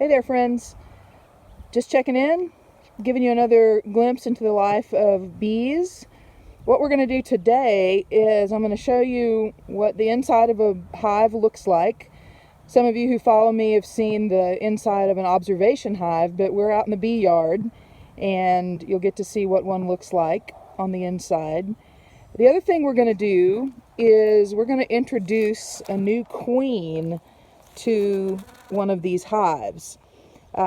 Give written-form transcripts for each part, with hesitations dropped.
Hey there, friends. Just checking in, giving you another glimpse into the life of bees. What we're going to do today is I'm going to show you what the inside of a hive looks like. Some of you who follow me have seen the inside of an observation hive, but we're out in the bee yard and you'll get to see what one looks like on the inside. The other thing we're going to do is we're going to introduce a new queen to one of these hives.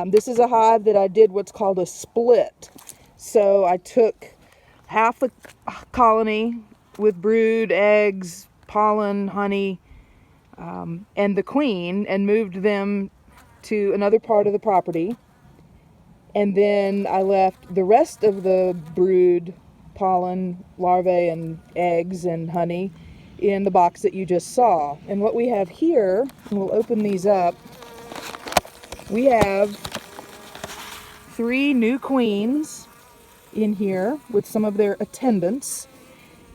This is a hive that I did what's called a split. So I took half the colony with brood, eggs, pollen, honey, and the queen, and moved them to another part of the property. And then I left the rest of the brood, pollen, larvae, and eggs and honey in the box that you just saw. And what we have here, and we'll open these up, we have 3 new queens in here with some of their attendants.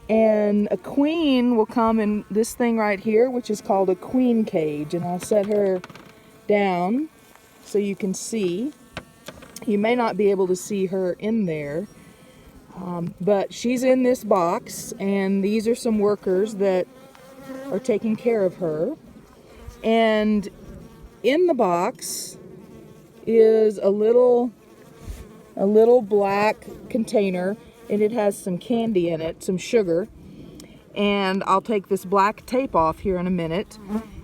And a queen will come in this thing right here, which is called a queen cage. And I'll set her down so you can see. You may not be able to see her in there, but she's in this box, and these are some workers that are taking care of her. And in the box is a little black container, and it has some candy in it, some sugar. And I'll take this black tape off here in a minute.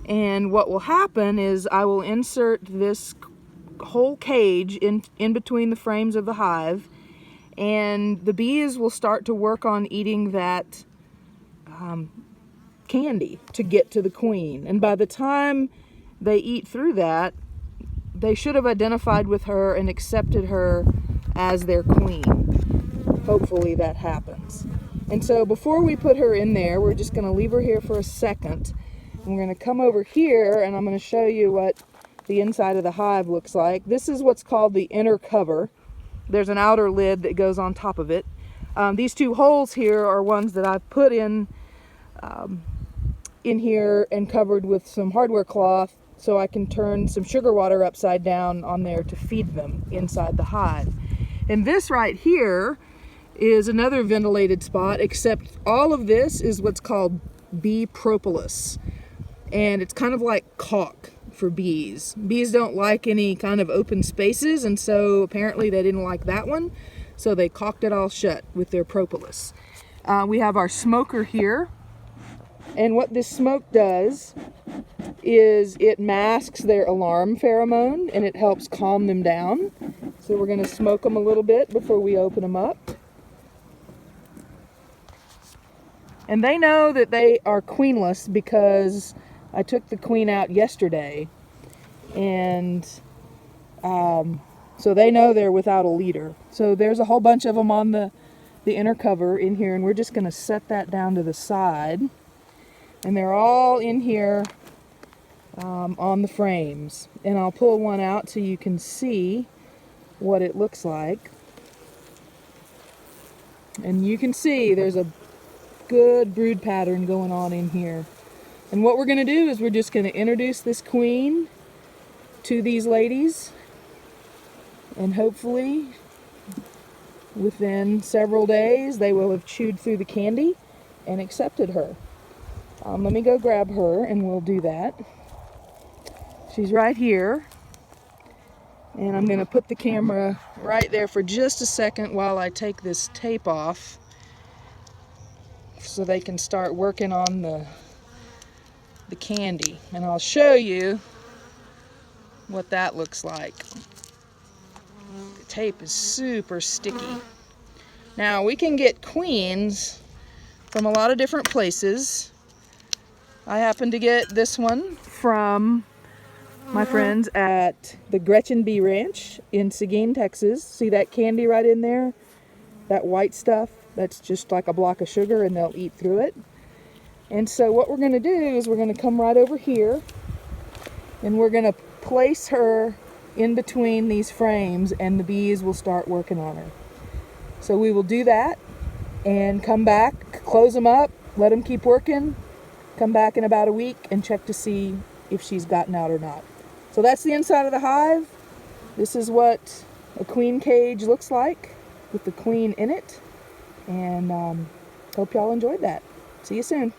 And what will happen is I will insert this whole cage in between the frames of the hive, and the bees will start to work on eating that candy to get to the queen. And by the time they eat through that, they should have identified with her and accepted her as their queen. Hopefully that happens. And so before we put her in there, we're just going to leave her here for a second. And we're going to come over here, and I'm going to show you what the inside of the hive looks like. This is what's called the inner cover. There's an outer lid that goes on top of it. These 2 holes here are ones that I've put in here and covered with some hardware cloth so I can turn some sugar water upside down on there to feed them inside the hive. And this right here is another ventilated spot, except all of this is what's called bee propolis. And it's kind of like caulk for bees. Bees don't like any kind of open spaces, and so apparently they didn't like that one, so they caulked it all shut with their propolis. We have our smoker here, and what this smoke does is it masks their alarm pheromone and it helps calm them down. So we're going to smoke them a little bit before we open them up. And they know that they are queenless because I took the queen out yesterday, and so they know they're without a leader. So there's a whole bunch of them on the inner cover in here, and we're just going to set that down to the side. And they're all in here on the frames. And I'll pull one out so you can see what it looks like. And you can see there's a good brood pattern going on in here. And what we're going to do is we're just going to introduce this queen to these ladies, and hopefully within several days they will have chewed through the candy and accepted her. Let me go grab her and we'll do that. She's right here, and I'm going to put the camera right there for just a second while I take this tape off so they can start working on the candy, and I'll show you what that looks like. The tape is super sticky. Now we can get queens from a lot of different places. I happen to get this one from my friends at the Gretchen Bee Ranch in Seguin, Texas. See that candy right in there? That white stuff? That's just like a block of sugar, and they'll eat through it. And so what we're going to do is we're going to come right over here, and we're going to place her in between these frames, and the bees will start working on her. So we will do that and come back, close them up, let them keep working, come back in about a week and check to see if she's gotten out or not. So that's the inside of the hive. this is what a queen cage looks like with the queen in it. And hope y'all enjoyed that. See you soon.